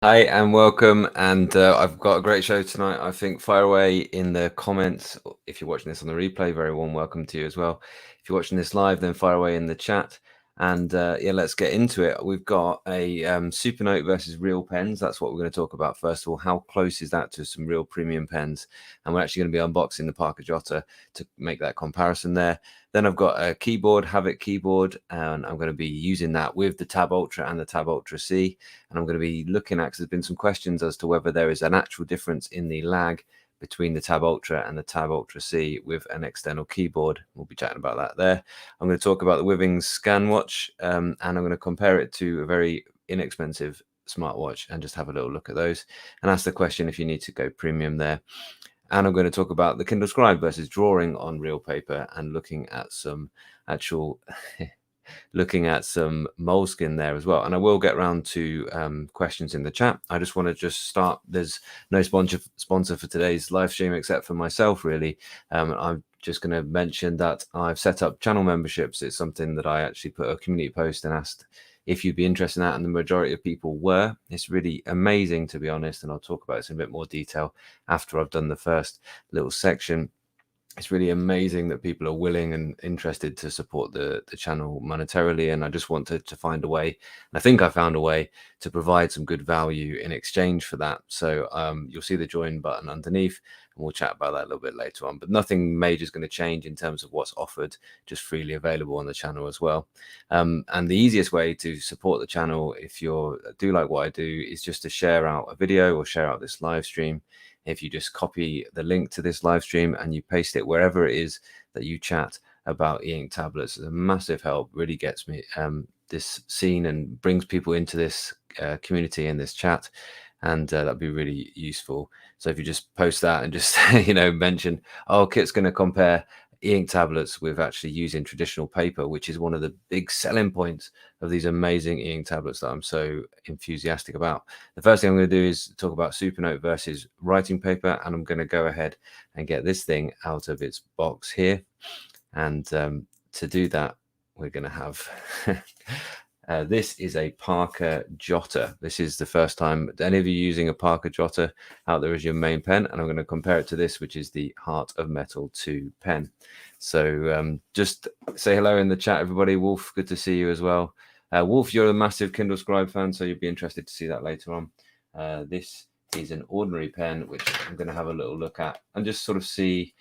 Hi and welcome. And I've got a great show tonight. I think fire away in the comments. If you're watching this on the replay, very warm welcome to you as well. If you're watching this live, then fire away in the chat. And yeah, let's get into it. We've got a Supernote versus real pens. That's what we're going to talk about. First of all, how close is that to some real premium pens? And we're actually going to be unboxing the Parker Jotter to make that comparison there. Then I've got a keyboard, Havit Keyboard, and I'm going to be using that with the Tab Ultra and the Tab Ultra C. And I'm going to be looking at, because there's been some questions as to whether there is an actual difference in the lag between the Tab Ultra and the Tab Ultra C with an external keyboard. We'll be chatting about that there. I'm going to talk about the Withings Scanwatch, and I'm going to compare it to a very inexpensive smartwatch and just have a little look at those and ask the question if you need to go premium there. And I'm going to talk about the Kindle Scribe versus drawing on real paper and looking at some actual looking at some moleskine there as well. And I will get around to questions in the chat. I just want to start. There's no sponsor for today's live stream except for myself, really. I'm just going to mention that I've set up channel memberships. It's something that I actually put a community post and asked if you'd be interested in that, and the majority of people were. It's really amazing, to be honest, and I'll talk about this in a bit more detail after I've done the first little section. It's really amazing that people are willing and interested to support the channel monetarily, and I just wanted to find a way, and I think I found a way to provide some good value in exchange for that. So you'll see the join button underneath, and we'll chat about that a little bit later on, but nothing major is going to change in terms of what's offered, just freely available on the channel as well. And the easiest way to support the channel, if you do like what I do, is just to share out a video or share out this live stream. If you just copy the link to this live stream and you paste it wherever it is that you chat about Eink tablets, it's a massive help. Really gets me this seen and brings people into this community and this chat, and that'd be really useful. So if you just post that and just mention, oh, Kit's going to compare Eink tablets with actually using traditional paper, which is one of the big selling points of these amazing Eink tablets that I'm so enthusiastic about. The first thing I'm going to do is talk about Supernote versus writing paper, and I'm going to go ahead and get this thing out of its box here. And to do that, we're going to have this is a Parker Jotter. This is the first time any of you using a Parker Jotter out there as your main pen, and I'm going to compare it to this, which is the Heart of Metal 2 pen. So just say hello in the chat, everybody. Wolf, good to see you as well. Wolf, you're a massive Kindle Scribe fan, so you'll be interested to see that later on. This is an ordinary pen, which I'm going to have a little look at and just sort of see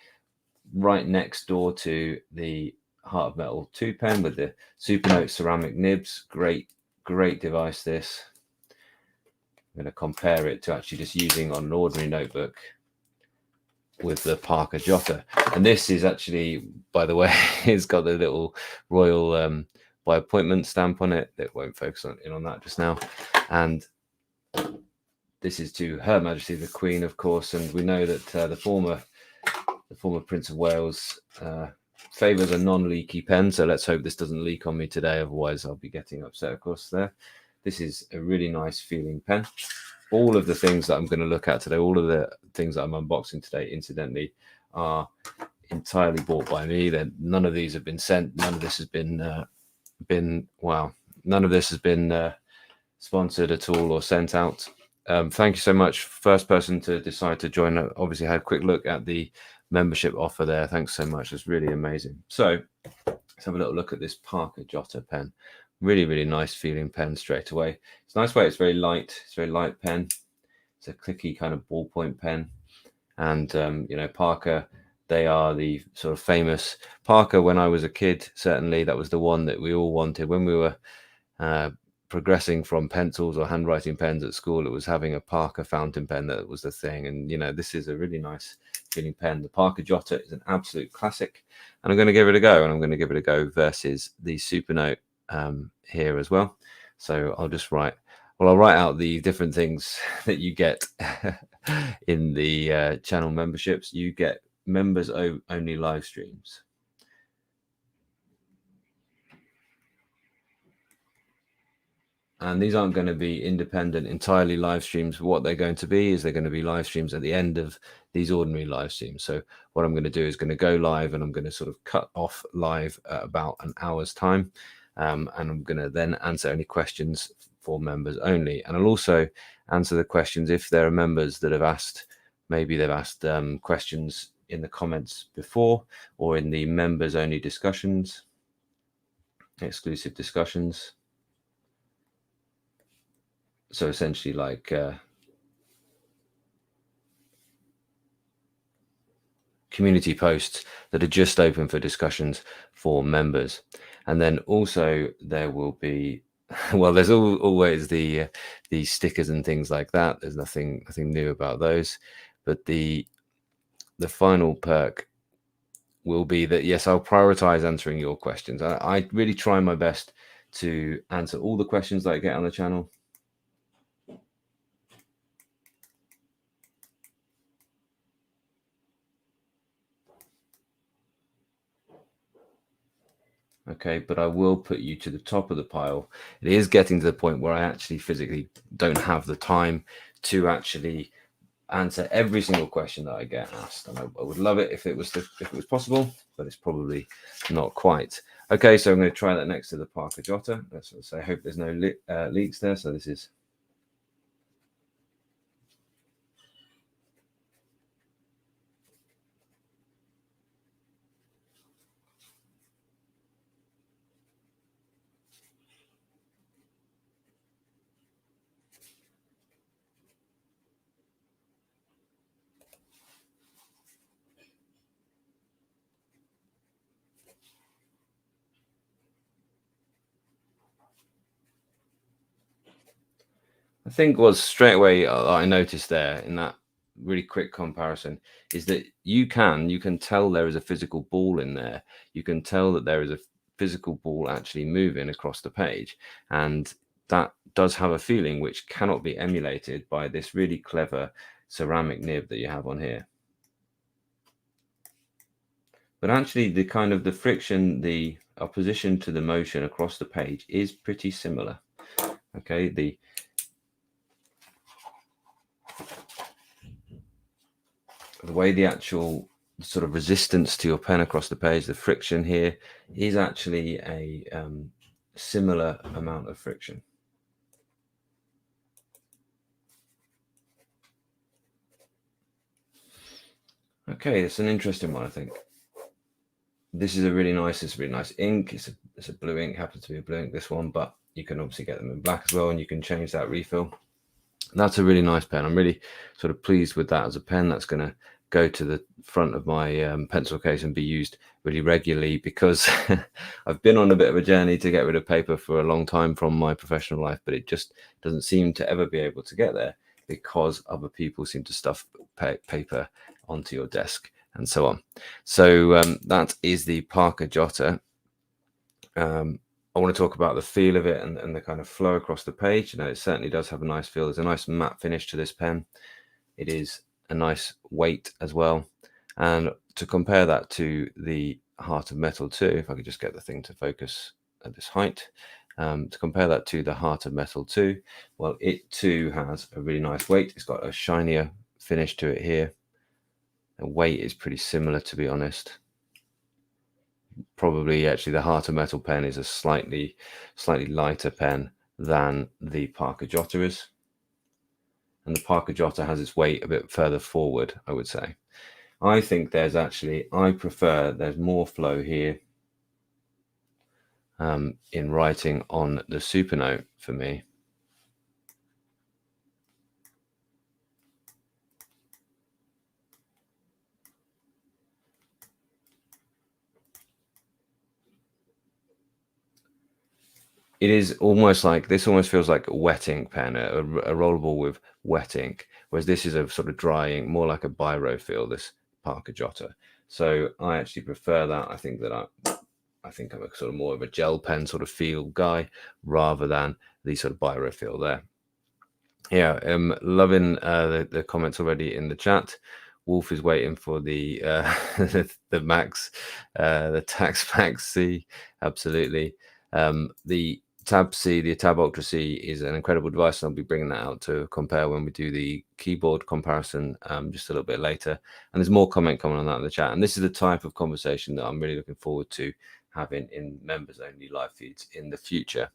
right next door to the Heart of Metal 2 pen with the Supernote ceramic nibs. Great device this. I'm going to compare it to actually just using on an ordinary notebook with the Parker Jotter. And this is actually, by the way, it's got the little royal by appointment stamp on it. It won't focus on that just now. And this is to Her Majesty the Queen, of course, and we know that the former Prince of Wales favors a non-leaky pen, so let's hope this doesn't leak on me today, otherwise I'll be getting upset, of course. There, this is a really nice feeling pen. All of the things that I'm going to look at today, all of the things that I'm unboxing today, incidentally, are entirely bought by me. Then none of these have been sent. None of this has been none of this has been sponsored at all or sent out. Thank you so much. First person to decide to join. Obviously, had a quick look at the membership offer there. Thanks so much. It's really amazing. So let's have a little look at this Parker Jotter pen. Really nice feeling pen straight away. It's a nice way. It's very light. It's a very light pen. It's a clicky kind of ballpoint pen. And Parker, they are the sort of famous Parker. When I was a kid, certainly that was the one that we all wanted when we were progressing from pencils or handwriting pens at school. It was having a Parker fountain pen that was the thing. And this is a really nice feeling pen. The Parker Jotter is an absolute classic, and I'm going to give it a go. And I'm going to give it a go versus the Supernote here as well. So I'll just I'll write out the different things that you get in the channel memberships. You get members only live streams. And these aren't going to be independent, entirely live streams. What they're going to be is they're going to be live streams at the end of these ordinary live streams. So what I'm going to do is going to go live, and I'm going to sort of cut off live at about an hour's time. And I'm going to then answer any questions for members only. And I'll also answer the questions if there are members that have asked, maybe they've asked questions in the comments before or in the members only discussions, exclusive discussions. So essentially like community posts that are just open for discussions for members. And then also there will be, well, there's always the stickers and things like that. There's nothing new about those, but the final perk will be that, yes, I'll prioritize answering your questions. I really try my best to answer all the questions that I get on the channel. Okay, but I will put you to the top of the pile. It is getting to the point where I actually physically don't have the time to actually answer every single question that I get asked, and I would love it if it was possible, but it's probably not quite. Okay, so I'm going to try that next to the Parker Jotter. Let's say I hope there's no leaks there. So this is. I think what straight away I noticed there in that really quick comparison is that you can tell there is a physical ball in there. You can tell that there is a physical ball actually moving across the page, and that does have a feeling which cannot be emulated by this really clever ceramic nib that you have on here. But actually the kind of the friction, the opposition to the motion across the page is pretty similar. Okay, the way the actual sort of resistance to your pen across the page, the friction here is actually a similar amount of friction. Okay, it's an interesting one, I think. This is a really nice, ink. It's a blue ink, happens to be a blue ink, this one, but you can obviously get them in black as well, and you can change that refill. That's a really nice pen. I'm really sort of pleased with that as a pen. That's going to go to the front of my pencil case and be used really regularly, because I've been on a bit of a journey to get rid of paper for a long time from my professional life, but it just doesn't seem to ever be able to get there because other people seem to stuff paper onto your desk and so on. So that is the Parker Jotter. I want to talk about the feel of it and the kind of flow across the page. You know, it certainly does have a nice feel. There's a nice matte finish to this pen. It is a nice weight as well. And to compare that to the Heart of Metal 2, if I could just get the thing to focus at this height, to compare that to the Heart of Metal 2, well, it too has a really nice weight. It's got a shinier finish to it here. The weight is pretty similar, to be honest. Probably actually the Heart of Metal pen is a slightly lighter pen than the Parker Jotter is, and the Parker Jotter has its weight a bit further forward, I would say. I think there's more flow here in writing on the Supernote for me. It is almost like, this almost feels like a wet ink pen, a rollable with wet ink, whereas this is a sort of dry ink, more like a biro feel, this Parker Jotter. So I actually prefer that. I think I'm a sort of more of a gel pen sort of feel guy rather than the sort of biro feel there. Yeah, loving the comments already in the chat. Wolf is waiting for the the Max, the Tax Max C. Absolutely. The Tab C, the Tab Ultra C, is an incredible device, and I'll be bringing that out to compare when we do the keyboard comparison just a little bit later. And there's more comment coming on that in the chat. And this is the type of conversation that I'm really looking forward to having in members only live feeds in the future.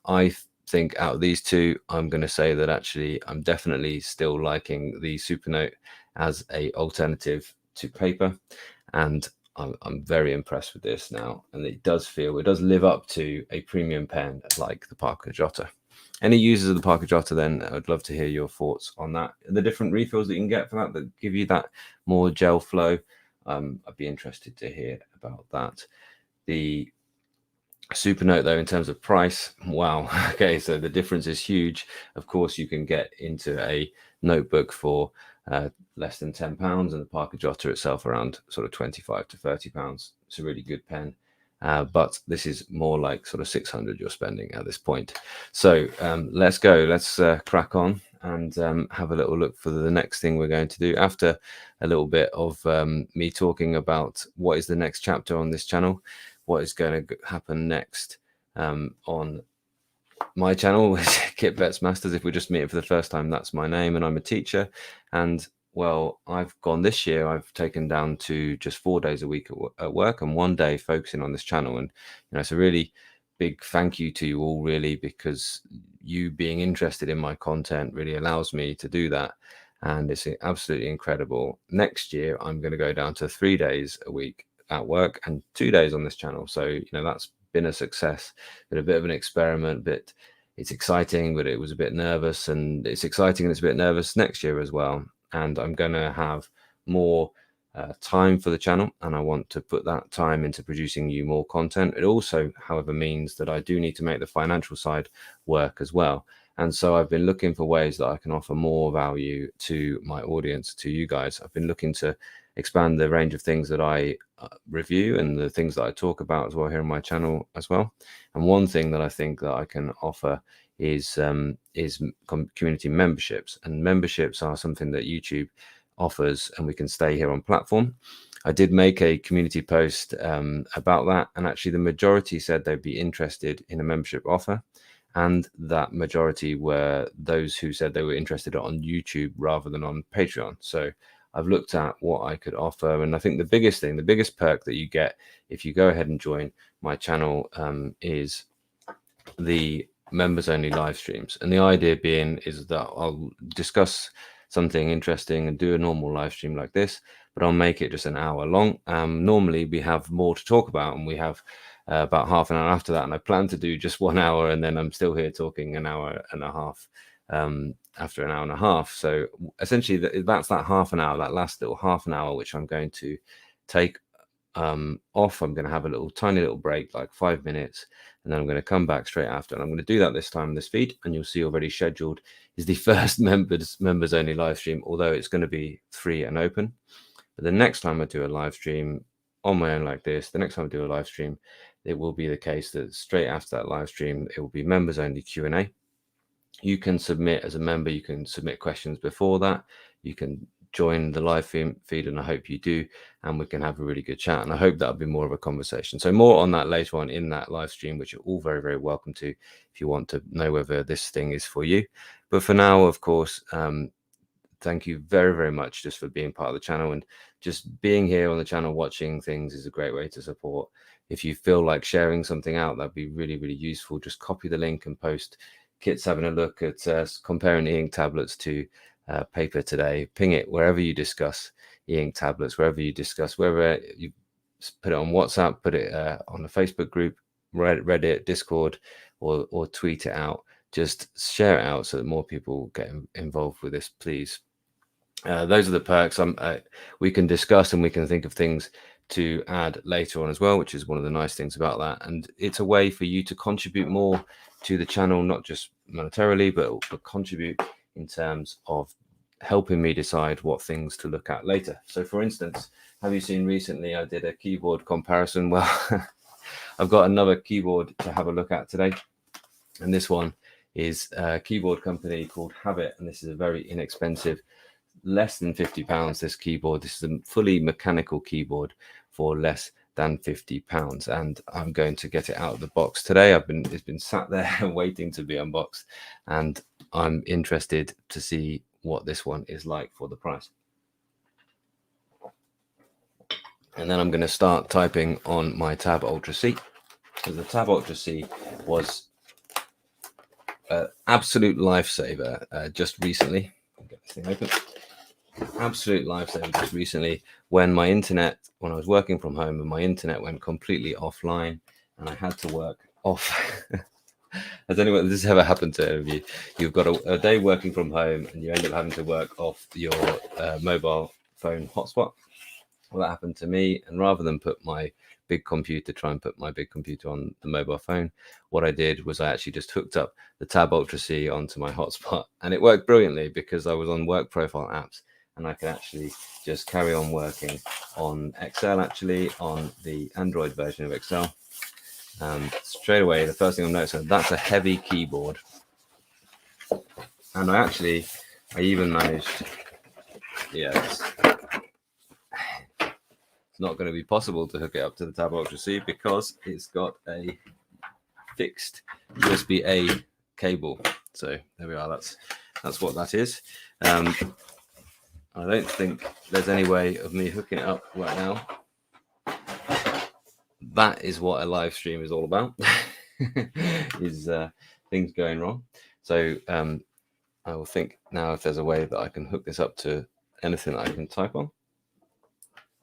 I think out of these two, I'm going to say that actually I'm definitely still liking the Supernote as a alternative to paper, and I'm very impressed with this now, and it does live up to a premium pen like the Parker Jotter. Any users of the Parker Jotter, then I'd love to hear your thoughts on that. The different refills that you can get for that give you that more gel flow. I'd be interested to hear about that. The Supernote, though, in terms of price, wow. Okay, so the difference is huge. Of course, you can get into a notebook for less than £10, and the Parker Jotter itself around sort of £25 to £30. It's a really good pen. But this is more like sort of 600 you're spending at this point. So let's go. Let's crack on and have a little look for the next thing we're going to do after a little bit of me talking about what is the next chapter on this channel, what is going to happen next on my channel, which Kit Vets Masters. If we're just meeting for the first time, that's my name, and I'm a teacher. And well, I've gone this year, I've taken down to just 4 days a week at work and 1 day focusing on this channel. And it's a really big thank you to you all, really, because you being interested in my content really allows me to do that. And it's absolutely incredible. Next year, I'm going to go down to 3 days a week at work and 2 days on this channel. So, that's been a success, been a bit of an experiment, but it's exciting, but it was a bit nervous, and it's exciting and it's a bit nervous next year as well. And I'm going to have more time for the channel, and I want to put that time into producing you more content. It also, however, means that I do need to make the financial side work as well. And so I've been looking for ways that I can offer more value to my audience, to you guys. I've been looking to expand the range of things that I review and the things that I talk about as well here on my channel as well. And one thing that I think that I can offer is community memberships. And memberships are something that YouTube offers, and we can stay here on platform. I did make a community post about that, and actually the majority said they'd be interested in a membership offer. And that majority were those who said they were interested on YouTube rather than on Patreon. So I've looked at what I could offer, and I think the biggest perk that you get if you go ahead and join my channel is the members only live streams. And the idea being is that I'll discuss something interesting and do a normal live stream like this, but I'll make it just an hour long. Normally we have more to talk about, and we have about half an hour after that, and I plan to do just 1 hour, and then I'm still here talking an hour and a half after an hour and a half. So essentially that's that half an hour, that last little half an hour, which I'm going to take off. I'm going to have a tiny little break, like 5 minutes, and then I'm going to come back straight after, and I'm going to do that this time in this feed. And you'll see already scheduled is the first members only live stream, although it's going to be free and open. But the next time I do a live stream on my own like this, the next time I do a live stream, it will be the case that straight after that live stream, it will be members only Q&A. You can submit as a member, you can submit questions before that, you can join the live feed, and I hope you do, and we can have a really good chat, and I hope that'll be more of a conversation. So more on that later on in that live stream, which you're all very, very welcome to if you want to know whether this thing is for you. But for now, of course, thank you very, very much just for being part of the channel, and just being here on the channel watching things is a great way to support. If you feel like sharing something out, that'd be really, really useful. Just copy the link and post Kit's having a look at comparing Eink tablets to paper today. Ping it wherever you discuss Eink tablets, wherever you discuss, wherever you put it on WhatsApp, put it on a Facebook group, Reddit, Discord, or tweet it out. Just share it out so that more people get involved with this, please. Those are the perks. We can discuss and we can think of things to add later on as well, which is one of the nice things about that. And it's a way for you to contribute more to the channel, not just monetarily, but contribute in terms of helping me decide what things to look at later. So for instance, have you seen recently I did a keyboard comparison? Well, I've got another keyboard to have a look at today, and this one is a keyboard company called Havit, and this is a very inexpensive, less than £50. This keyboard, this is a fully mechanical keyboard for less than £50, and I'm going to get it out of the box today. It's been sat there waiting to be unboxed, and I'm interested to see what this one is like for the price. And then I'm going to start typing on my Tab Ultra C, because the Tab Ultra C was absolute lifesaver just recently. I'll get this thing open. Absolute lifesaver just recently when my internet, when I was working from home and my internet went completely offline and I had to work off. Has anyone, this ever happened to any of you? You've got a day working from home and you end up having to work off your mobile phone hotspot. Well, that happened to me, and rather than put my big computer, try and put my big computer on the mobile phone, what I did was I actually just hooked up the Tab Ultra C onto my hotspot, and it worked brilliantly because I was on work profile apps, and I could actually just carry on working on Excel, actually on the Android version of Excel. Straight away, the first thing I'm noticing, that's a heavy keyboard, and I even managed, yes. Not going to be possible to hook it up to the Tab Ultra C because it's got a fixed USB-A cable. So there we are. That's what that is. I don't think there's any way of me hooking it up right now. That is what a live stream is all about. Is things going wrong. So I will think now if there's a way that I can hook this up to anything that I can type on.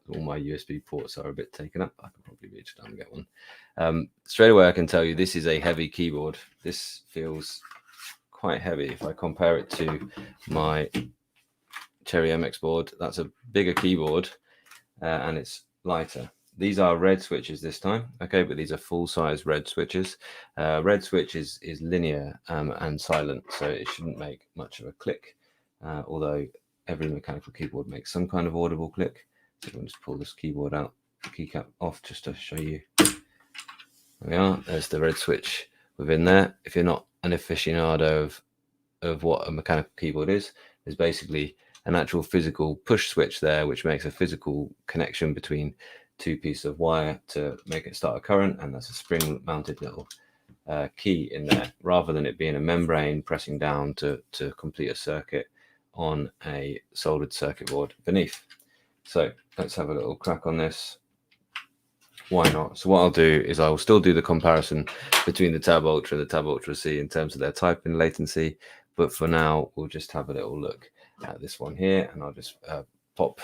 All my USB ports are a bit taken up. I can probably reach down and get one. Straight away, I can tell you this is a heavy keyboard. This feels quite heavy. If I compare it to my Cherry MX board, that's a bigger keyboard and it's lighter. These are red switches this time, okay, but these are full-size red switches. Red switch is linear and silent, so it shouldn't make much of a click, although every mechanical keyboard makes some kind of audible click. So I'm just pull this keyboard out, the keycap off, just to show you. There we are. There's the red switch within there. If you're not an aficionado of what a mechanical keyboard is, there's basically an actual physical push switch there, which makes a physical connection between two pieces of wire to make it start a current, and that's a spring-mounted little key in there, rather than it being a membrane pressing down to complete a circuit on a soldered circuit board beneath. So let's have a little crack on this. Why not? So what I'll do is I will still do the comparison between the Tab Ultra and the Tab Ultra C in terms of their typing latency. But for now, we'll just have a little look at this one here, and I'll just pop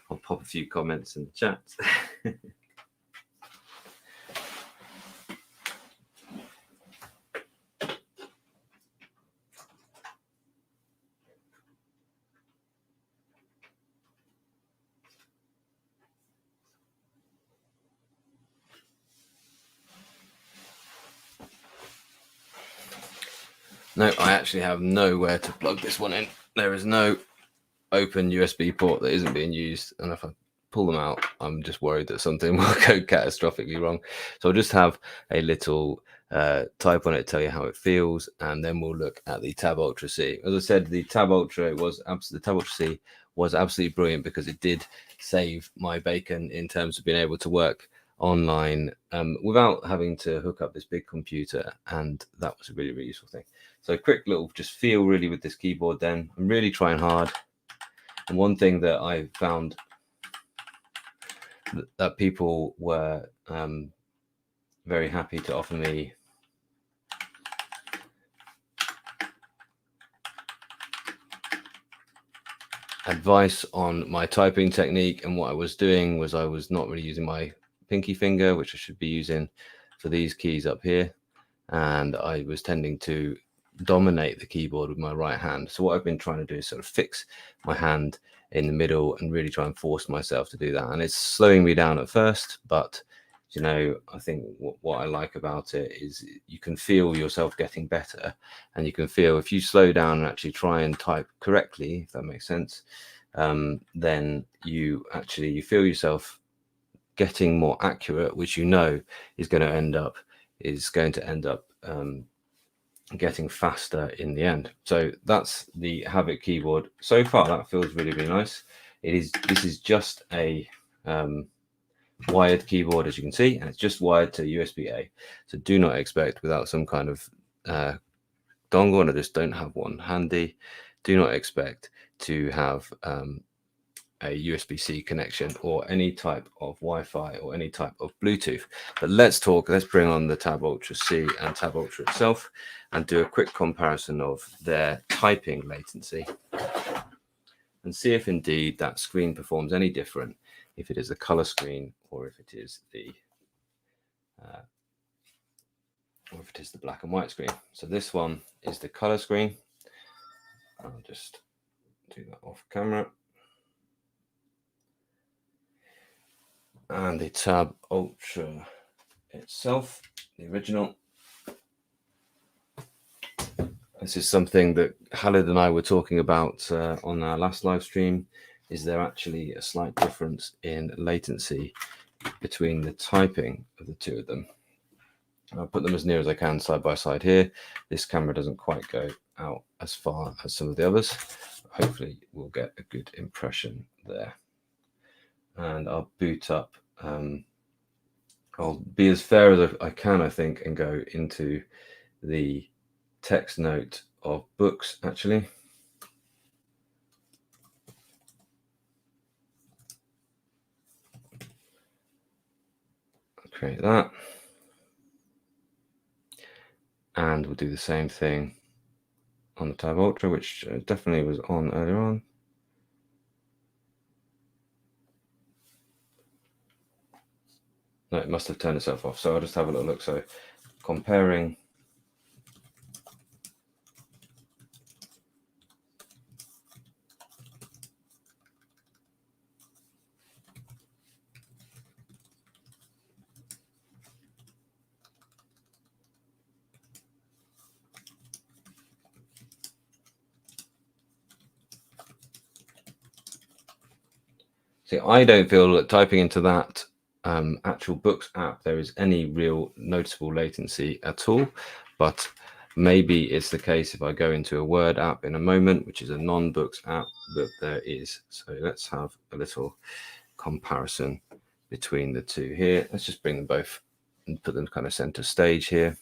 I'll pop a few comments in the chat. No, I actually have nowhere to plug this one in. There is no open USB port that isn't being used, and if I pull them out, I'm just worried that something will go catastrophically wrong. So I'll just have a little type on it, tell you how it feels, and then we'll look at the Tab Ultra C. As I said, the Tab Ultra the Tab Ultra C was absolutely brilliant because it did save my bacon in terms of being able to work online without having to hook up this big computer, and that was a really, really useful thing. So a quick little just feel really with this keyboard then. I'm really trying hard. And one thing that I found that people were very happy to offer me advice on my typing technique, and what I was doing was I was not really using my pinky finger, which I should be using for these keys up here, and I was tending to dominate the keyboard with my right hand. So what I've been trying to do is sort of fix my hand in the middle and really try and force myself to do that, and it's slowing me down at first, but you know, I think what I like about it is you can feel yourself getting better, and you can feel if you slow down and actually try and type correctly, if that makes sense, then you feel yourself getting more accurate, which you know is going to end up getting faster in the end. So that's the Havit keyboard. So far, that feels really, really nice. This is just a wired keyboard, as you can see, and it's just wired to USB-A. So do not expect, without some kind of dongle, and I just don't have one handy, do not expect to have a USB-C connection or any type of Wi-Fi or any type of Bluetooth. But let's bring on the Tab Ultra C and Tab Ultra itself and do a quick comparison of their typing latency and see if indeed that screen performs any different, if it is the color screen or if it is the black and white screen. So this one is the color screen. I'll just do that off camera. And the Tab Ultra itself, the original. This is something that Khalid and I were talking about on our last live stream. Is there actually a slight difference in latency between the typing of the two of them? I'll put them as near as I can side by side here. This camera doesn't quite go out as far as some of the others. Hopefully we'll get a good impression there. And I'll boot up. I'll be as fair as I can, I think, and go into the text note of Boox, actually. I'll create that. And we'll do the same thing on the Tab Ultra, which definitely was on earlier on. No, it must have turned itself off. So I'll just have a little look. So comparing see, I don't feel that typing into that actual Boox app there is any real noticeable latency at all, but maybe it's the case if I go into a Word app in a moment, which is a non-Boox app, that there is. So let's have a little comparison between the two here. Let's just bring them both and put them kind of center stage here.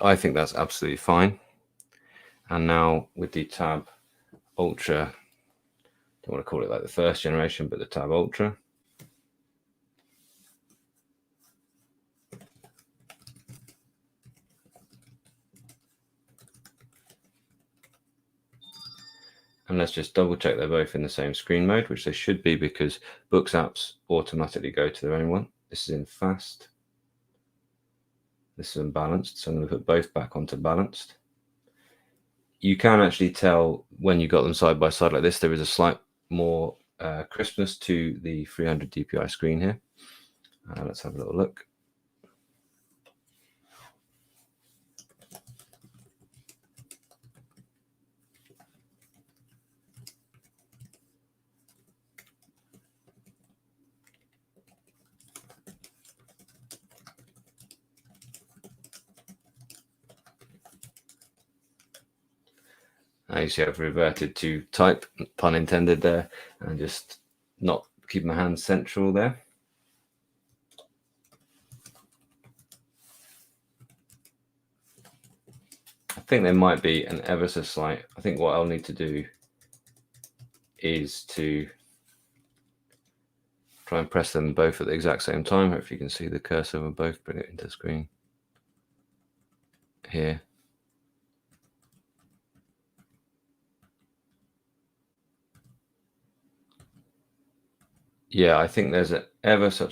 I think that's absolutely fine. And now with the Tab Ultra, don't want to call it like the first generation, but the Tab Ultra. And let's just double check they're both in the same screen mode, which they should be because Boox apps automatically go to their own one. This is in fast. This is unbalanced. So I'm going to put both back onto balanced. You can actually tell when you got them side by side like this, there is a slight more crispness to the 300 dpi screen here. Let's have a little look. You see I've reverted to type, pun intended there, and just not keep my hands central there. I think there might be an ever so slight, I think what I'll need to do is to try and press them both at the exact same time. Hopefully you can see the cursor of both, bring it into the screen here. Yeah, I think there's it's ever so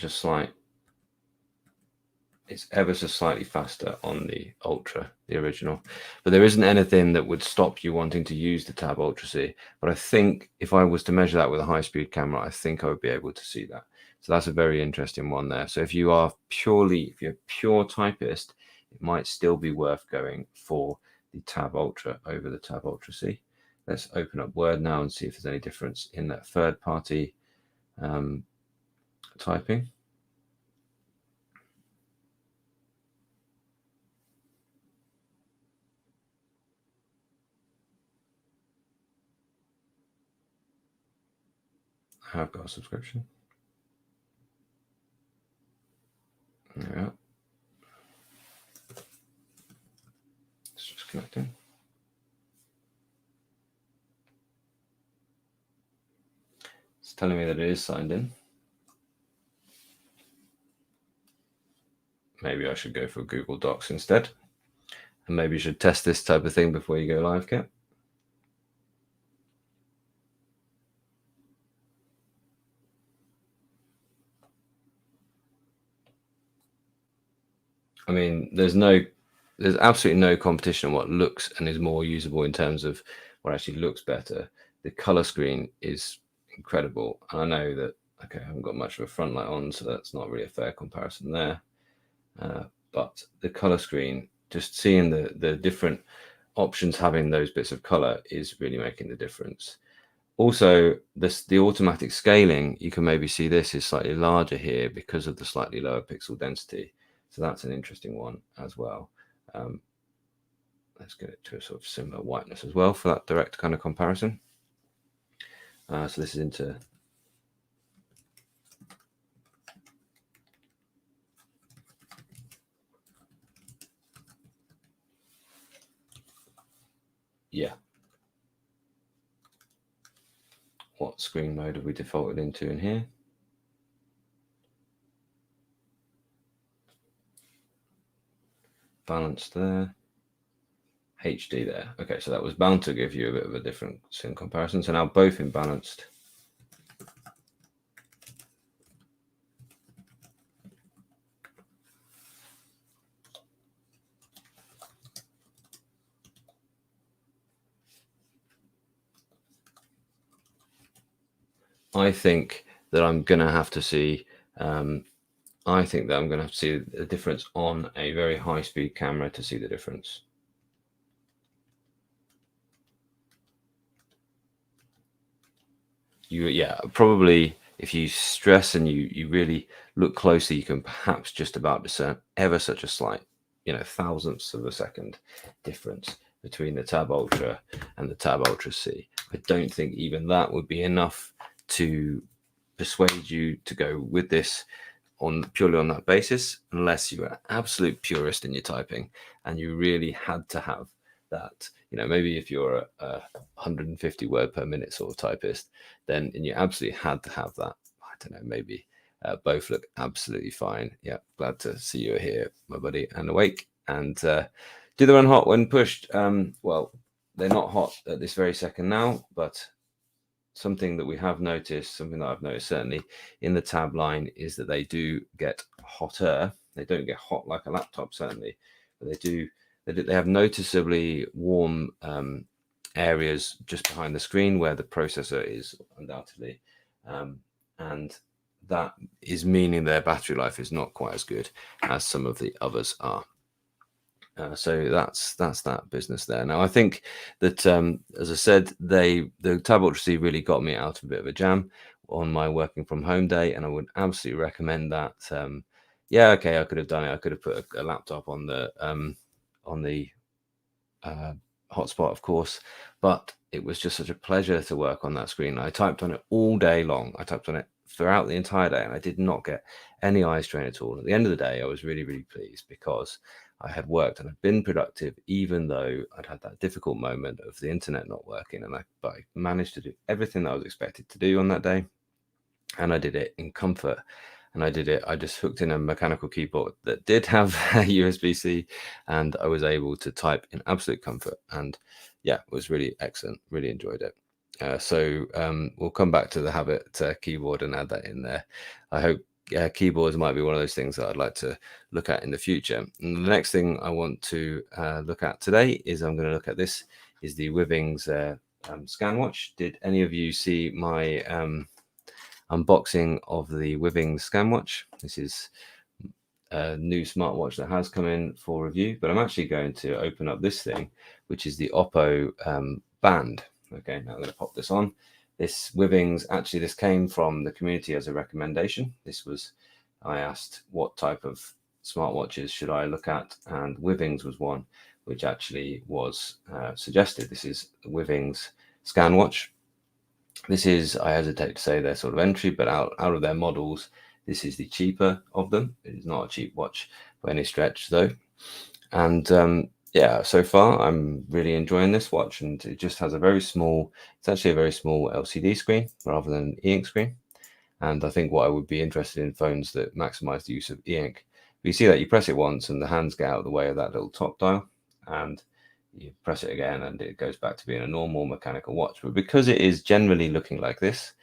slightly faster on the Ultra, the original, but there isn't anything that would stop you wanting to use the Tab Ultra C. But I think if I was to measure that with a high-speed camera, I think I would be able to see that. So that's a very interesting one there. So if you're a pure typist, it might still be worth going for the Tab Ultra over the Tab Ultra C. Let's open up Word now and see if there's any difference in that third-party typing. have got a subscription. There we are. It's just connecting. It's telling me that it is signed in. Maybe I should go for Google Docs instead. And maybe you should test this type of thing before you go live, Kat. I mean, there's absolutely no competition on what looks and is more usable in terms of what actually looks better. The color screen is incredible. And I know that, okay, I haven't got much of a front light on, so that's not really a fair comparison there. But the color screen, just seeing the different options having those bits of color is really making the difference. Also, the automatic scaling, you can maybe see this is slightly larger here because of the slightly lower pixel density. So that's an interesting one as well. Let's get it to a sort of similar whiteness as well for that direct kind of comparison. So this is into what screen mode have we defaulted into in here? Balanced there. HD there. Okay, so that was bound to give you a bit of a difference in comparison. So now both in balanced. I think that I'm going to have to see I think that I'm going to have to see the difference on a very high-speed camera to see the difference. Yeah, probably if you stress and you really look closely, you can perhaps just about discern ever such a slight, thousandths of a second difference between the Tab Ultra and the Tab Ultra C. I don't think even that would be enough to persuade you to go with this purely on that basis, unless you were an absolute purist in your typing and you really had to have that. Maybe if you're a 150 word per minute sort of typist, then and you absolutely had to have that. I don't know, maybe both look absolutely fine. Yeah, glad to see you here, my buddy, and awake. And do they run hot when pushed? Well, they're not hot at this very second now, but something that we have noticed, something that I've noticed certainly in the tab line, is that they do get hotter. They don't get hot like a laptop, certainly, but they do. They have noticeably warm areas just behind the screen where the processor is undoubtedly, and that is meaning their battery life is not quite as good as some of the others are. So that's that business there. Now I think that as I said, the Tab Ultra C really got me out of a bit of a jam on my working from home day, and I would absolutely recommend that. Yeah, okay, I could have done it. I could have put a laptop on the hotspot, of course, but it was just such a pleasure to work on that screen. I typed on it all day long. I typed on it throughout the entire day, and I did not get any eye strain at all. At the end of the day, I was really, really pleased because I had worked and I'd been productive, even though I'd had that difficult moment of the internet not working. But I managed to do everything that I was expected to do on that day, and I did it in comfort. And I just hooked in a mechanical keyboard that did have a USB-C, and I was able to type in absolute comfort. And yeah, it was really excellent. Really enjoyed it. So we'll come back to the Havit keyboard and add that in there. I hope keyboards might be one of those things that I'd like to look at in the future. And the next thing I want to look at today is I'm going to look at this, is the Withings Scanwatch. Did any of you see my unboxing of the Withings Scanwatch? This is a new smartwatch that has come in for review, but I'm actually going to open up this thing, which is the Oppo Band. Okay, now I'm going to pop this on. This Withings, actually, this came from the community as a recommendation. I asked what type of smartwatches should I look at, and Withings was one which actually was suggested. This is the Withings Scanwatch. This is, I hesitate to say their sort of entry, but out of their models, this is the cheaper of them. It is not a cheap watch by any stretch, though. And yeah, so far I'm really enjoying this watch, and it just has a very small, it's actually a very small LCD screen rather than e-ink screen. And I think what I would be interested in phones that maximize the use of e-ink. You see that you press it once and the hands get out of the way of that little top dial, and you press it again and it goes back to being a normal mechanical watch. But because it is generally looking like this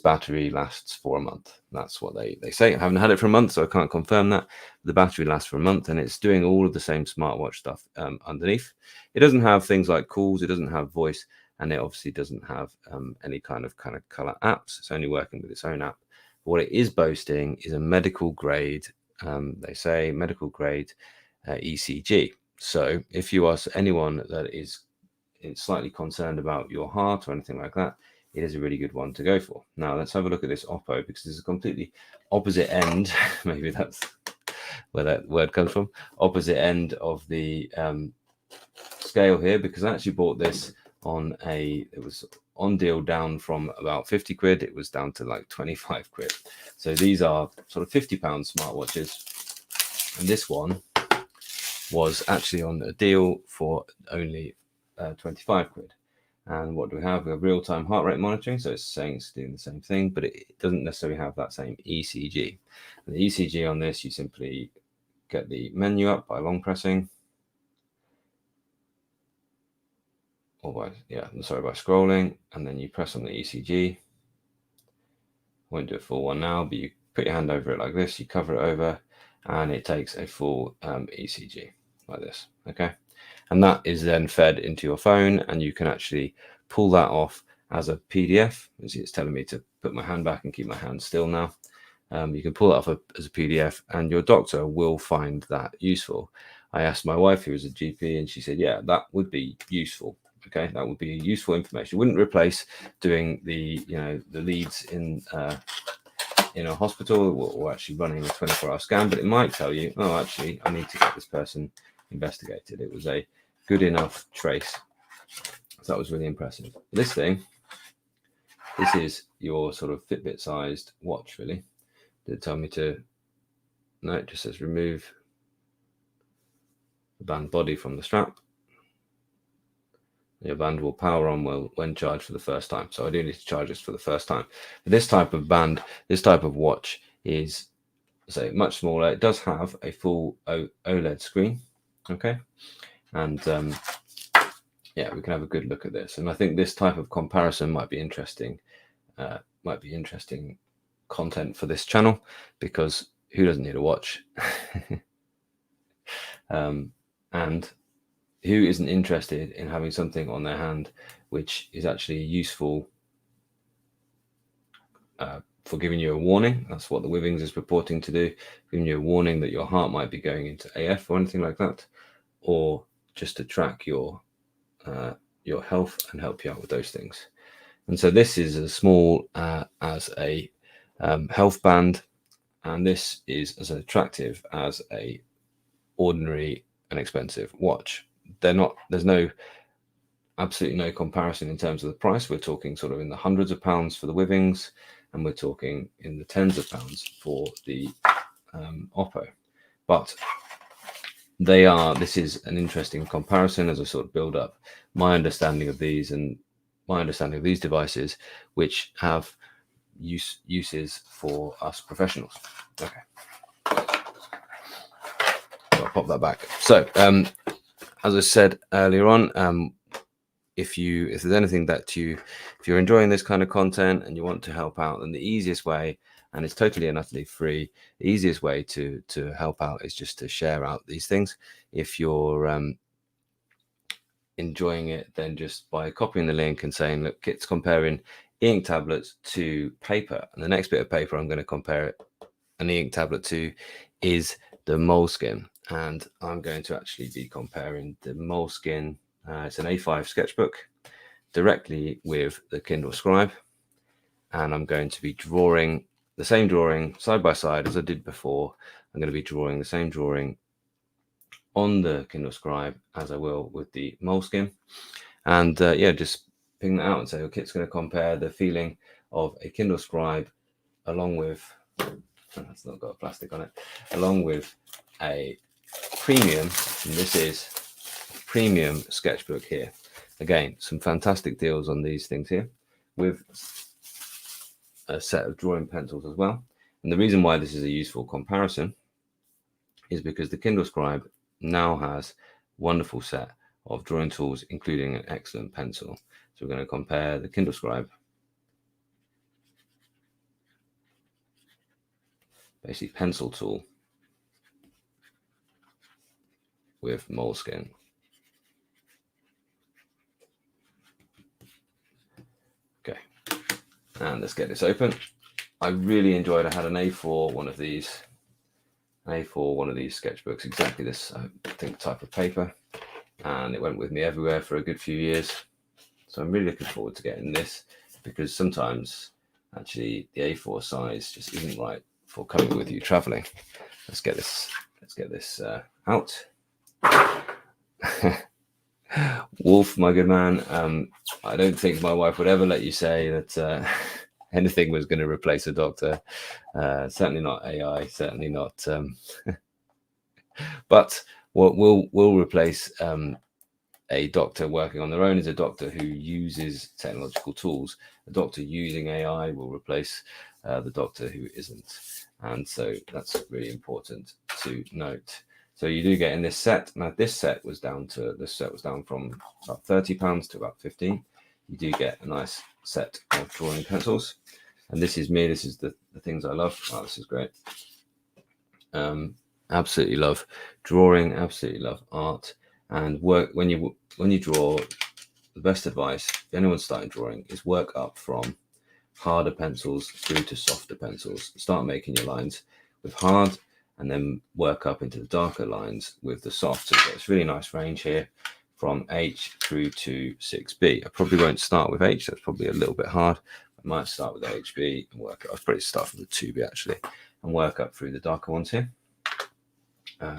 battery lasts for a month. That's what they say. I haven't had it for a month, so I can't confirm that. The battery lasts for a month, and it's doing all of the same smartwatch stuff underneath. It doesn't have things like calls, it doesn't have voice, and it obviously doesn't have any kind of color apps. It's only working with its own app. But what it is boasting is a medical grade, they say medical grade ECG. So if you ask anyone that is slightly concerned about your heart or anything like that, it is a really good one to go for. Now let's have a look at this Oppo, because there's a completely opposite end. Maybe that's where that word comes from. Opposite end of the scale here, because I actually bought this on it was on deal down from about 50 quid. It was down to like 25 quid. So these are sort of £50 smartwatches. And this one was actually on a deal for only 25 quid. And what do we have? We have real-time heart rate monitoring. So it's saying it's doing the same thing, but it doesn't necessarily have that same ECG. And the ECG on this, you simply get the menu up by long pressing. Or by scrolling, and then you press on the ECG. I won't do a full one now, but you put your hand over it like this, you cover it over, and it takes a full ECG like this. Okay, and that is then fed into your phone, and you can actually pull that off as a PDF. As it's telling me to put my hand back and keep my hand still now. You can pull that off as a PDF, and your doctor will find that useful. I asked my wife, who was a GP, and she said, yeah, that would be useful. Okay, that would be useful information. It wouldn't replace doing the leads in a hospital or actually running a 24-hour scan, but it might tell you, oh, actually, I need to get this person investigated. It was a good enough trace. So that was really impressive. This thing, this is your sort of Fitbit-sized watch, really. Did it tell me to? No, it just says remove the band body from the strap. Your band will power on when charged for the first time. So I do need to charge this for the first time. But this type of band, this type of watch is, say, much smaller. It does have a full OLED screen. Okay. And yeah, we can have a good look at this. And I think this type of comparison might be interesting. Content for this channel, because who doesn't need a watch? And who isn't interested in having something on their hand which is actually useful for giving you a warning? That's what the Withings is purporting to do, giving you a warning that your heart might be going into AF or anything like that, or just to track your health and help you out with those things. And so this is as small as a health band, and this is as attractive as a ordinary and expensive watch. There's absolutely no comparison in terms of the price. We're talking sort of in the hundreds of pounds for the Withings, and we're talking in the tens of pounds for the Oppo. But this is an interesting comparison as I sort of build up my understanding of these and my understanding of these devices, which have uses for us professionals. Okay. So I'll pop that back. So as I said earlier on, if there's anything that if you're enjoying this kind of content and you want to help out, then the easiest way, and it's totally and utterly free, the easiest way to help out is just to share out these things. If you're enjoying it, then just by copying the link and saying, look, it's comparing e-ink tablets to paper, and the next bit of paper I'm going to compare an e-ink tablet to is the moleskine. And I'm going to actually be comparing the moleskine, it's an A5 sketchbook, directly with the Kindle Scribe. And I'm going to be drawing the same drawing side by side as I did before. I'm going to be drawing the same drawing on the Kindle Scribe as I will with the moleskine. And yeah, just ping that out and say, okay, it's going to compare the feeling of a Kindle Scribe along with, that's not got plastic on it, along with a premium, and this is a premium sketchbook here. Again, some fantastic deals on these things here with a set of drawing pencils as well. And the reason why this is a useful comparison is because the Kindle Scribe now has a wonderful set of drawing tools, including an excellent pencil. So we're going to compare the Kindle Scribe, basically pencil tool, with moleskine. Okay, and let's get this open. I really enjoyed, I had an A4 one of these, sketchbooks, exactly this, I think, type of paper, and it went with me everywhere for a good few years. So I'm really looking forward to getting this, because sometimes actually the A4 size just isn't right for coming with you traveling. Let's get this out. Wolf, my good man, I don't think my wife would ever let you say that anything was going to replace a doctor. Certainly not AI, certainly not. But what will replace a doctor working on their own is a doctor who uses technological tools. A doctor using AI will replace the doctor who isn't. And so that's really important to note. So you do get in this set. Now this set was down from about £30 to about 15. You do get a nice set of drawing pencils. And this is me. This is the things I love. Oh, this is great. Absolutely love drawing. Absolutely love art and work. When you draw, the best advice if anyone's starting drawing is work up from harder pencils through to softer pencils. Start making your lines with hard, and then work up into the darker lines with the soft. So it's really nice range here from H through to 6B. I probably won't start with H. That's probably a little bit hard. I might start with HB and work up. I'll probably start with the 2B actually, and work up through the darker ones here.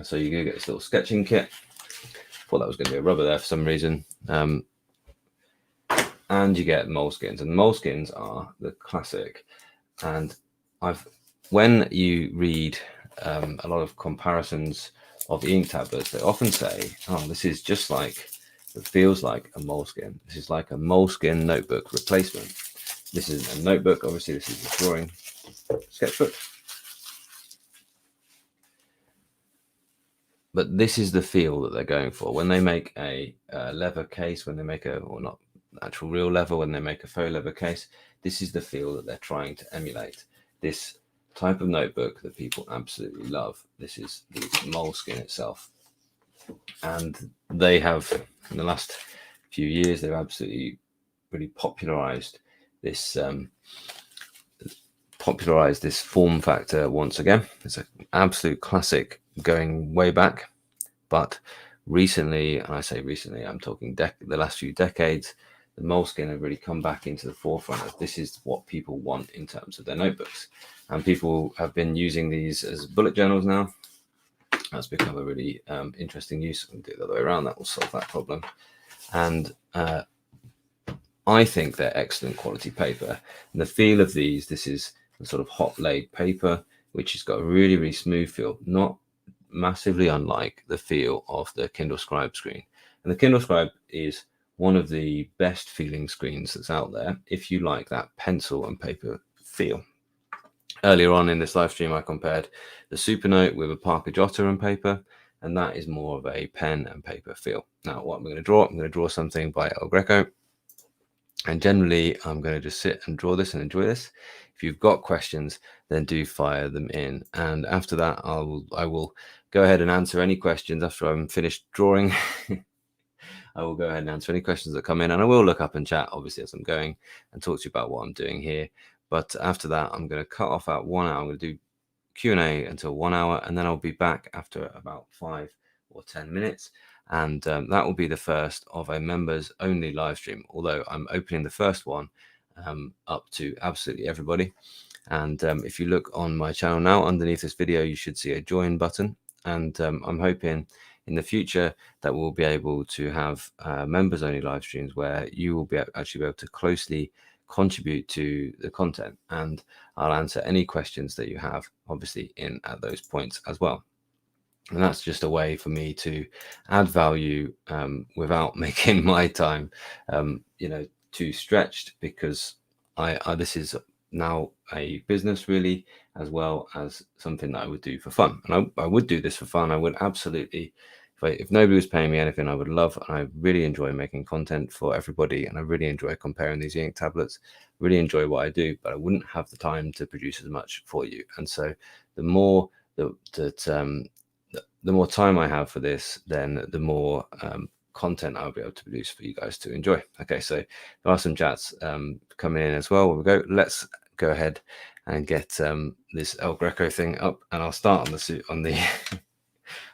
So you're going to get this little sketching kit. Thought that was going to be a rubber there for some reason. And you get moleskines, and moleskines are the classic. And when you read a lot of comparisons of ink tablets, they often say, oh, this is just like, it feels like a moleskine. This is like a moleskine notebook replacement. This is a notebook, obviously this is a drawing sketchbook. But this is the feel that they're going for. When they make a leather case, when they make or not actual real leather, when they make a faux leather case, this is the feel that they're trying to emulate. This type of notebook that people absolutely love. This is the moleskine itself. And they have, in the last few years, they've absolutely really popularized this form factor once again. It's an absolute classic going way back, but recently, and I say recently, I'm talking the last few decades, the moleskine have really come back into the forefront of this is what people want in terms of their notebooks. And people have been using these as bullet journals now. That's become a really interesting use. We'll do it the other way around. That will solve that problem. And I think they're excellent quality paper. And the feel of these, this is the sort of hot laid paper, which has got a really, really smooth feel, not massively unlike the feel of the Kindle Scribe screen. And the Kindle Scribe is one of the best feeling screens that's out there if you like that pencil and paper feel. Earlier on in this live stream, I compared the Supernote with a Parker Jotter and paper, and that is more of a pen and paper feel. Now, what I'm going to draw, I'm going to draw something by El Greco. And generally, I'm going to just sit and draw this and enjoy this. If you've got questions, then do fire them in. And after that, I will go ahead and answer any questions after I'm finished drawing. I will go ahead and answer any questions that come in. And I will look up and chat, obviously, as I'm going and talk to you about what I'm doing here. But after that, I'm going to cut off at 1 hour. I'm going to do Q&A until 1 hour. And then I'll be back after about 5 or 10 minutes. And that will be the first of a members only live stream, although I'm opening the first one up to absolutely everybody. And if you look on my channel now, underneath this video, you should see a join button. And I'm hoping in the future that we'll be able to have members only live streams where you will actually be able to closely contribute to the content, and I'll answer any questions that you have, obviously, at those points as well. And that's just a way for me to add value without making my time too stretched, because this is now a business really, as well as something that I would do for fun. And I would do this for fun. I would absolutely, if nobody was paying me anything, I would love, and I really enjoy making content for everybody, and I really enjoy comparing these Eink tablets, really enjoy what I do, but I wouldn't have the time to produce as much for you. And so the more the more time I have for this, then the more content I'll be able to produce for you guys to enjoy. Okay, so there are some chats coming in as well. Let's go ahead and get this El Greco thing up, and I'll start on the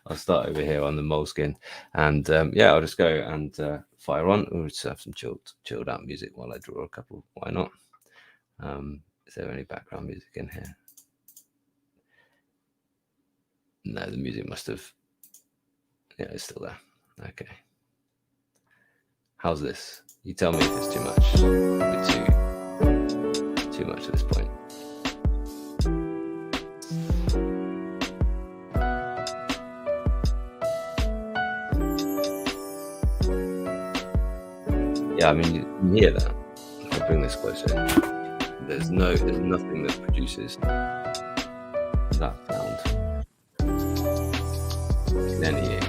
I'll start over here on the moleskine, and yeah, I'll just go and fire on. We'll just have some chilled out music while I draw a couple. Why not? Is there any background music in here? No, the music must have. Yeah, it's still there. Okay. How's this? You tell me if it's too much. Too much at this point. Yeah, I mean, you hear that. If I bring this closer, there's nothing that produces that sound in any Eink.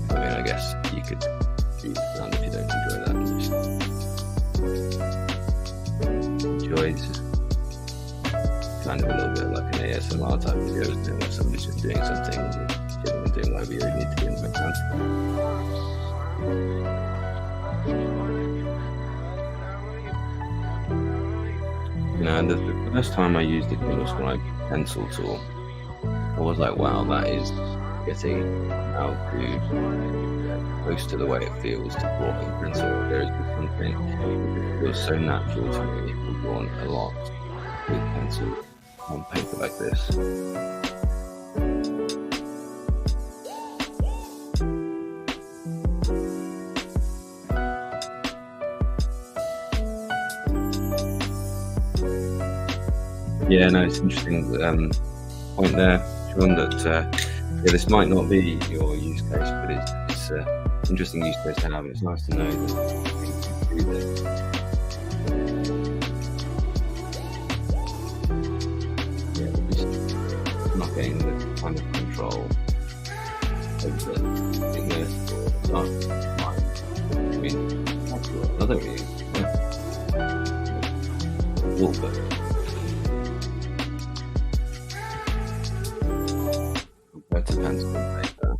I mean, I guess you could do the sound if you don't enjoy that. Just enjoy. This is kind of a little bit like an ASMR type video, isn't it? Where somebody's just doing something and you're doing whatever you need to do in the background. And the first time I used the Kindle Scribe pencil tool, I was like, wow, that is getting now to close to the way it feels to draw with a pencil. There is something that feels so natural to me. We've drawn a lot with pencil on paper like this. Yeah, no, it's interesting point there, Sean, that yeah, this might not be your use case, but it's an interesting use case to have, and it's nice to know that you can do this. Yeah, we're just not getting the kind of control over the thickness or darkness of mind. I mean, another reason, wallpaper. Compared to pencil and paper,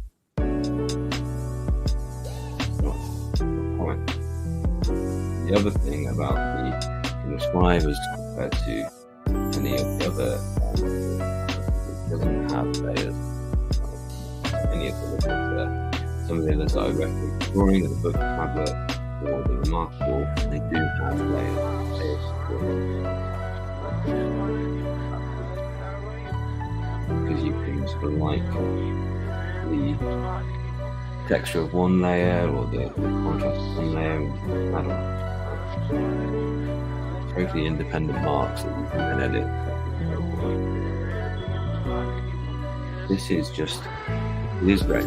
not quite. The other thing about the Scribe as compared to any of the other, it doesn't have layers. Any of the some of the others I recommend drawing, the Boox tablet or the Remarkable, they do have layers because you can sort of like the texture of one layer or the contrast of one layer. I don't know. Totally independent marks that you can then edit. This is just, it is great.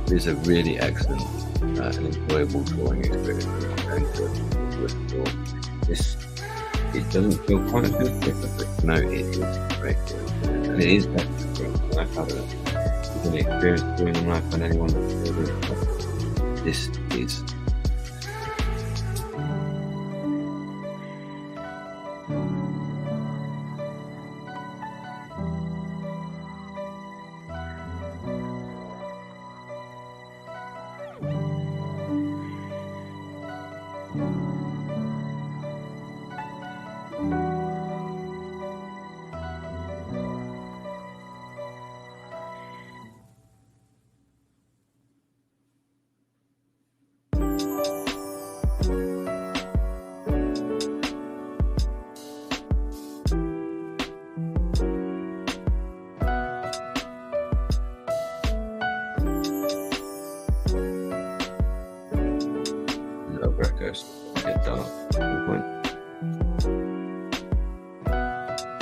It is a really excellent and enjoyable drawing experience. It doesn't feel quite as good, but no, it is great. And it is better than I've had an experience doing on life than anyone. This is.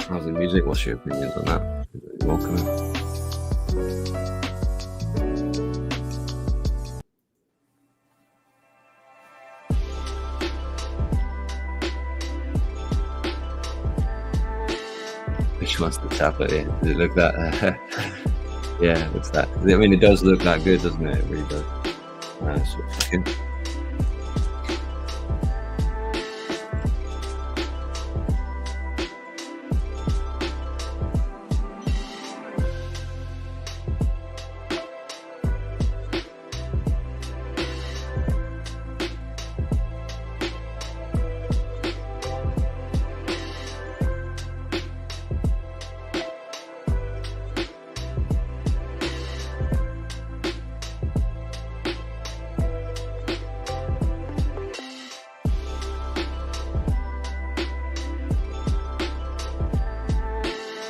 How's the music? What's your opinions on that? You're welcome. Which one's the tablet? Yeah. Does it look that? Yeah, it looks that. I mean, it does look that good, doesn't it? It really does.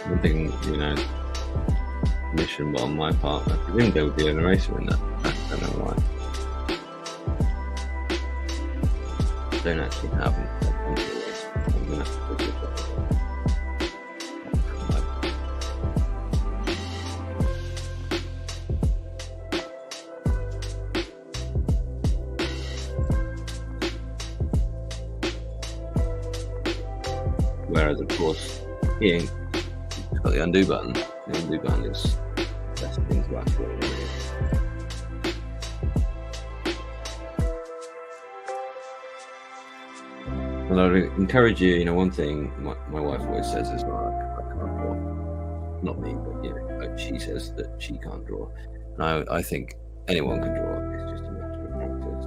One thing, you know, mission on my part, I presume there would be an eraser in that. I don't know why. I don't actually have an eraser. I'm going to have to put it up. Whereas, of course, Eink, it's got the undo button. The undo button is the best thing to actually really. And I'd encourage you, you know, one thing my wife always says is, well, I can't draw. Not me, but, you know, like she says that she can't draw. And I think anyone can draw. It's just a matter of practice.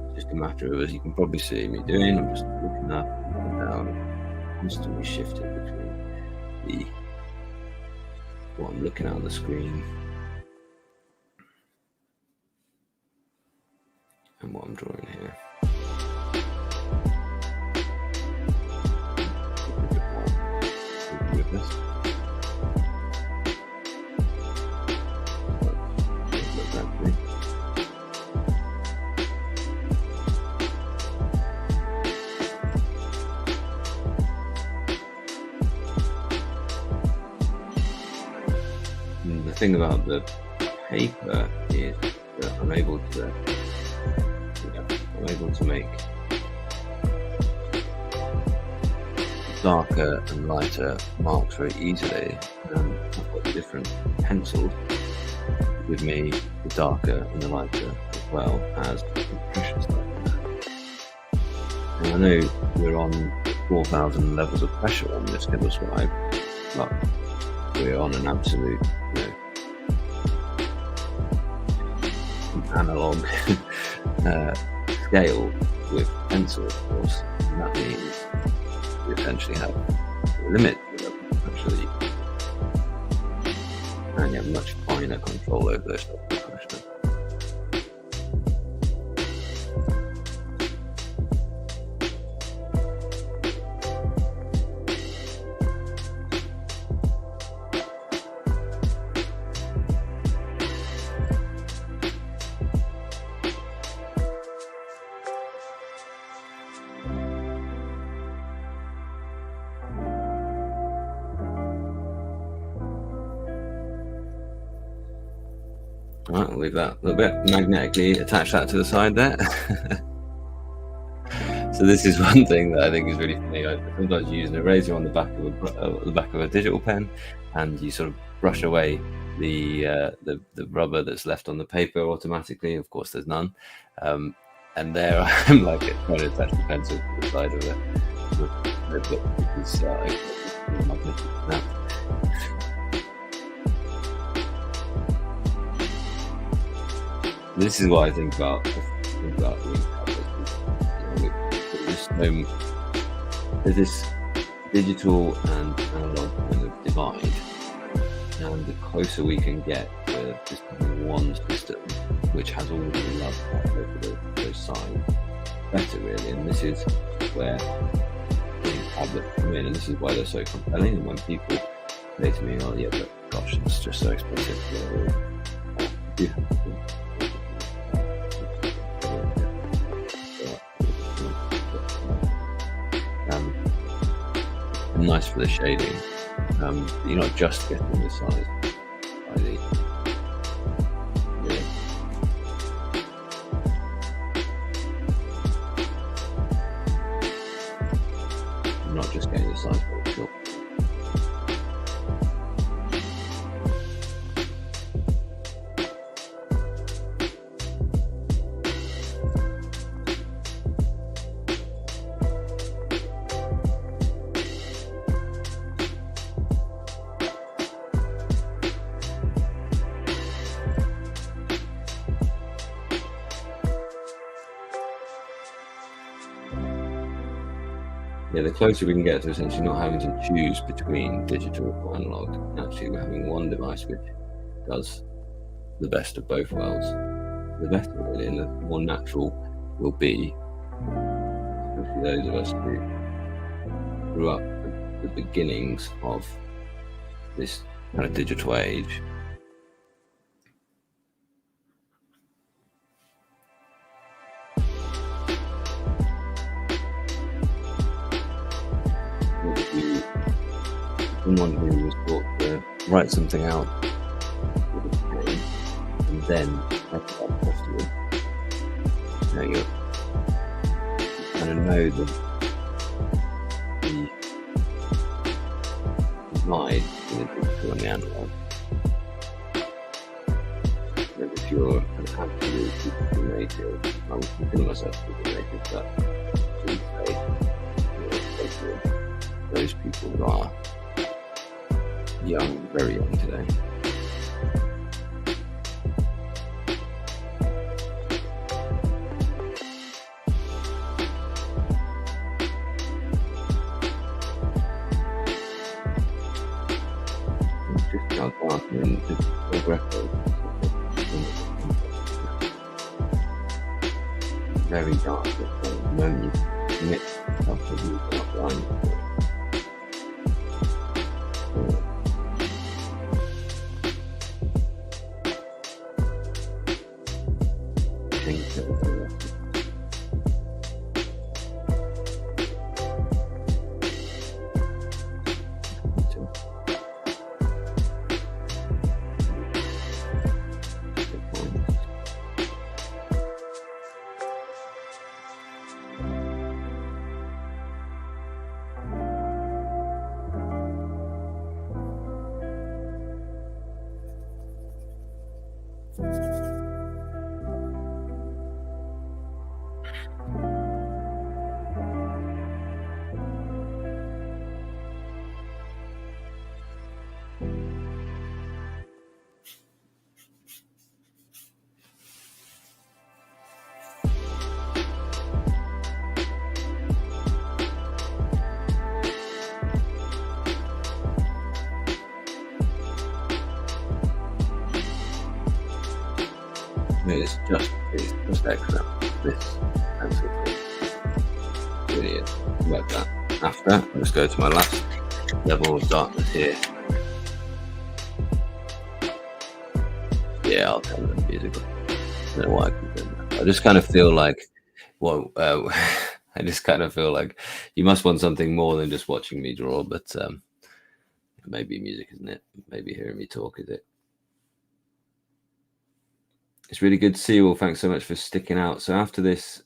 It's just a matter of, as you can probably see me doing, I'm just looking up, looking down, constantly shifting between what I'm looking at on the screen and what I'm drawing here. The thing about the paper is that I'm able to make darker and lighter marks very easily. I've got different pencils that give me the darker and the lighter as well as the pressure stuff. And I know we're on 4,000 levels of pressure on this Kindle Scribe, but we're on an absolute, you know, analog scale with pencil, of course, and that means we essentially have a limit to the level of pressure that you can, and you have much finer control over those levels of pressure. Right, we'll leave that a little bit, magnetically attach that to the side there. So this is one thing that I think is really funny. I sometimes use an eraser on the back of a digital pen, and you sort of brush away the rubber that's left on the paper automatically. Of course, there's none, and there I am, like trying to attach the pencil to the side of the book because magnetic snap. This is what I think about the there's this digital and analog kind of divide, and the closer we can get to just one system which has all the love over those sides, better really. And this is where tablets come in, and this is why they're so compelling. And when people say to me, "Oh yeah, but gosh, it's just so expensive," nice for the shading, You're not just getting the size by the you're not just getting the size by the shop. Yeah, the closer we can get to essentially not having to choose between digital or analog, actually we're having one device which does the best of both worlds. The better, really, and the more natural will be, especially those of us who grew up at the beginnings of this kind of digital age. Someone who was taught to write something out with a pen and then type it up afterwards. Now you kind of know the divide between the digital and the analog. And if you're an absolute digital native, I would consider myself a digital native, but I would say those people who are young, very young today. Just how dark and just very dark at the moment you mix stuff with you dark lines. It's just excellent. This absolutely really is like that. After, let's go to my last level of darkness here. Yeah, I'll turn the music on. I don't know why I keep doing that. I just kind of feel like, well, I just kind of feel like you must want something more than just watching me draw, but maybe music, isn't it? Maybe hearing me talk, is it? It's really good to see you all. Thanks so much for sticking out. So after this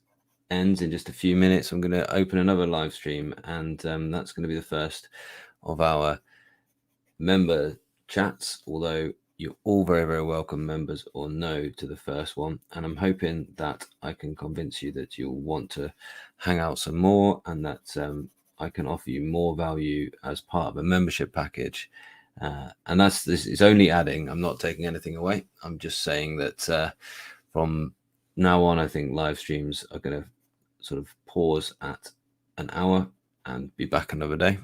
ends in just a few minutes, I'm going to open another live stream, and that's going to be the first of our member chats, although you're all very, very welcome, members or no, to the first one. And I'm hoping that I can convince you that you'll want to hang out some more, and that I can offer you more value as part of a membership package. And this is only adding. I'm not taking anything away. I'm just saying that from now on, I think live streams are going to sort of pause at an hour and be back another day.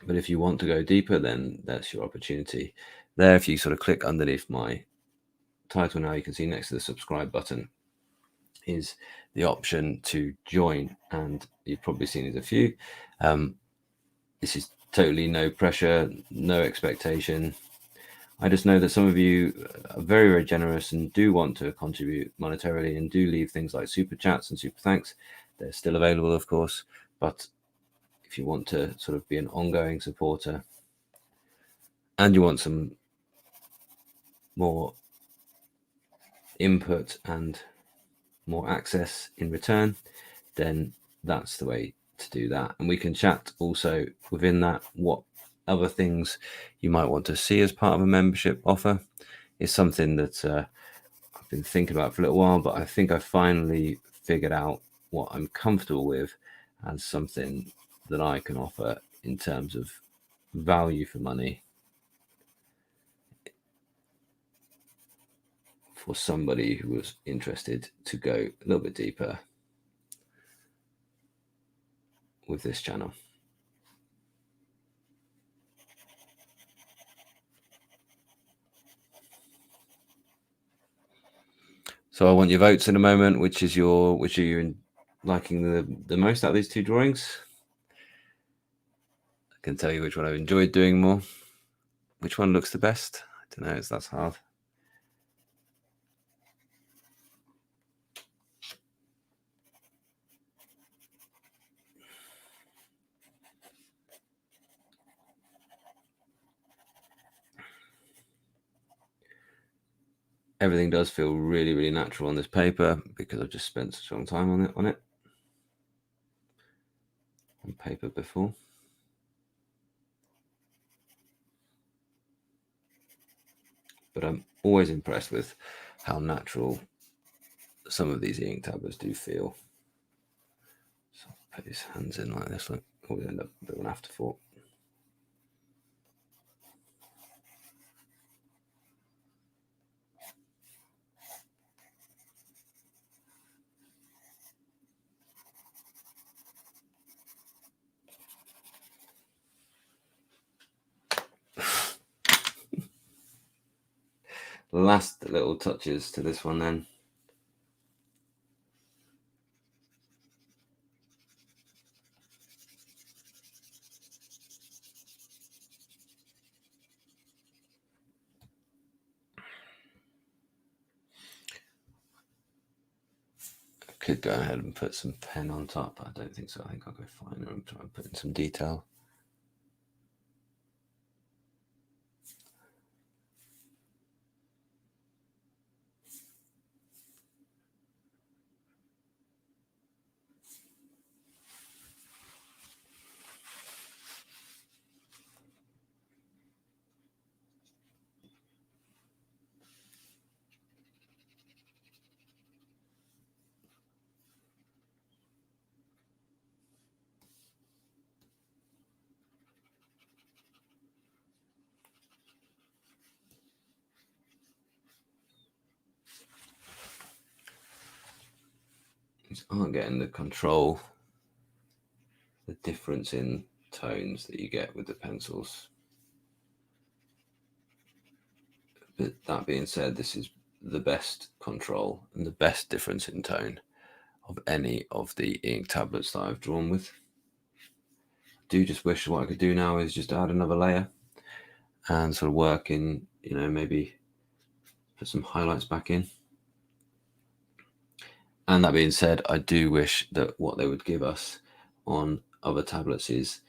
But if you want to go deeper, then that's your opportunity there. If you sort of click underneath my title now, you can see next to the subscribe button is the option to join, and you've probably seen it a few. This is totally no pressure, no expectation. I just know that some of you are very, very generous and do want to contribute monetarily and do leave things like super chats and super thanks. They're still available, of course, but if you want to sort of be an ongoing supporter, and you want some more input and more access in return, then that's the way to do that. And we can chat also within that what other things you might want to see as part of a membership offer. Is something that I've been thinking about for a little while, but I think I finally figured out what I'm comfortable with as something that I can offer in terms of value for money for somebody who was interested to go a little bit deeper with this channel. So I want your votes in a moment. Which are you liking the most out of these two drawings? I can tell you which one I've enjoyed doing more. Which one looks the best? I don't know. That's hard. Everything does feel really, really natural on this paper because I've just spent such a long time on paper before. But I'm always impressed with how natural some of these ink tablets do feel. So I'll put his hands in like this. Look, we end up a bit of an afterthought. Last little touches to this one then. I could go ahead and put some pen on top, but I don't think so. I think I'll go finer and try and put in some detail. These aren't getting the control, the difference in tones that you get with the pencils. But that being said, this is the best control and the best difference in tone of any of the ink tablets that I've drawn with. I do just wish what I could do now is just add another layer and sort of work in, maybe put some highlights back in. And that being said, I do wish that what they would give us on other tablets is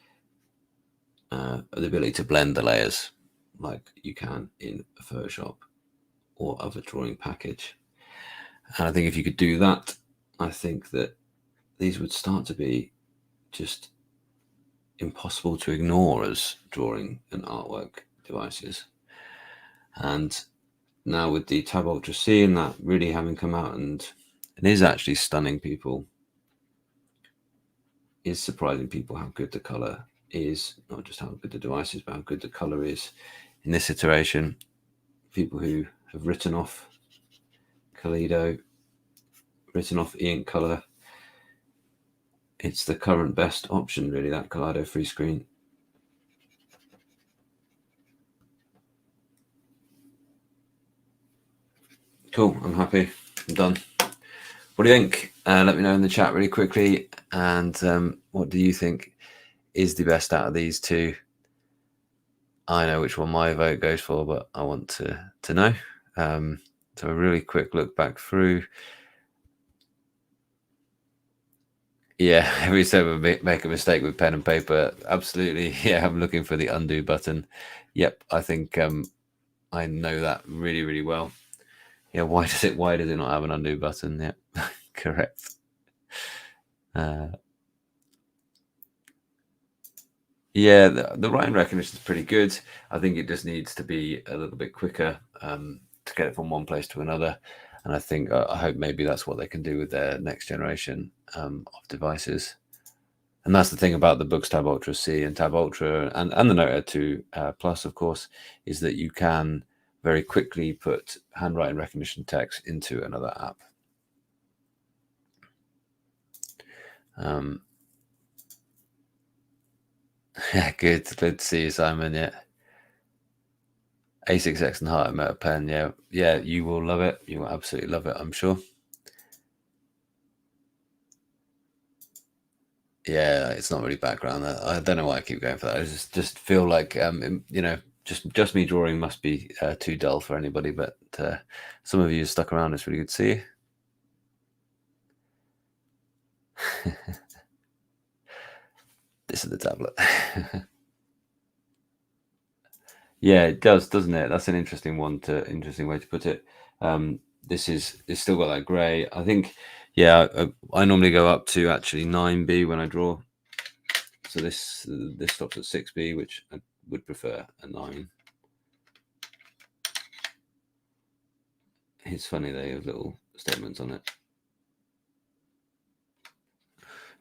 the ability to blend the layers like you can in Photoshop or other drawing package. And I think if you could do that, I think that these would start to be just impossible to ignore as drawing and artwork devices. And now with the Tab Ultra C and that really having come out and it is actually stunning people, is surprising people how good the color is, not just how good the device is, but how good the color is in this iteration. People who have written off Kaleido, written off Eink color, it's the current best option really, that Kaleido free screen. Cool, I'm happy, I'm done. What do you think? Let me know in the chat really quickly. And what do you think is the best out of these two? I know which one my vote goes for, but I want to know. So a really quick look back through. Yeah, every time I make a mistake with pen and paper, absolutely. Yeah, I'm looking for the undo button. Yep, I think I know that really, really well. Yeah, why does it not have an undo button? Yep, correct. Yeah, the writing recognition is pretty good. I think it just needs to be a little bit quicker to get it from one place to another. And I think I hope maybe that's what they can do with their next generation of devices. And that's the thing about the Boox Tab Ultra C and Tab Ultra and the Note Air 2 Plus, of course, is that you can very quickly put handwriting recognition text into another app. Yeah, good to see you, Simon. Yeah. A6X and Heart Metal Pen. Yeah, you will love it. You will absolutely love it, I'm sure. Yeah, it's not really background. I don't know why I keep going for that. I just feel like just me drawing must be too dull for anybody. But some of you stuck around. It's really good to see you. This is the tablet. Yeah, it does, doesn't it? That's an interesting way to put it. It's still got that grey. I think, yeah, I normally go up to actually 9B when I draw. So this stops at 6B, which I would prefer a 9. It's funny they have little statements on it.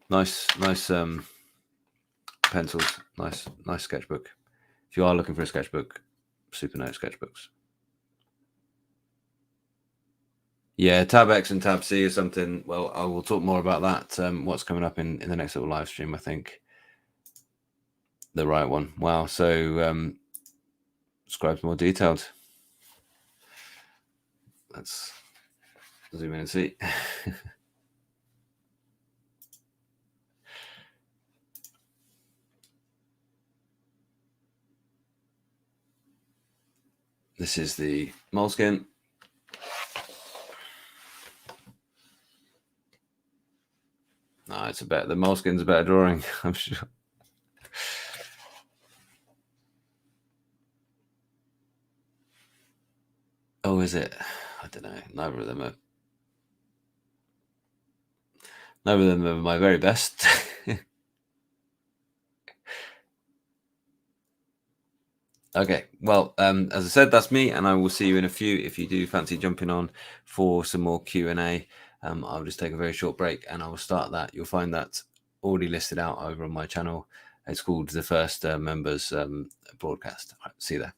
Nice pencils. Nice sketchbook. If you are looking for a sketchbook, Supernote sketchbooks. Yeah, Tab X and Tab C is something. Well, I will talk more about that. What's coming up in the next little live stream, I think. The right one. Wow. So Scribe's more detailed. Let's zoom in and see. This is the moleskine. No, the moleskine's a better drawing, I'm sure. Oh, is it? I don't know. Neither of them are my very best. Okay, well, as I said, that's me, and I will see you in a few. If you do fancy jumping on for some more Q&A, I'll just take a very short break, and I will start that. You'll find that already listed out over on my channel. It's called the First Members Broadcast. All right, see you there.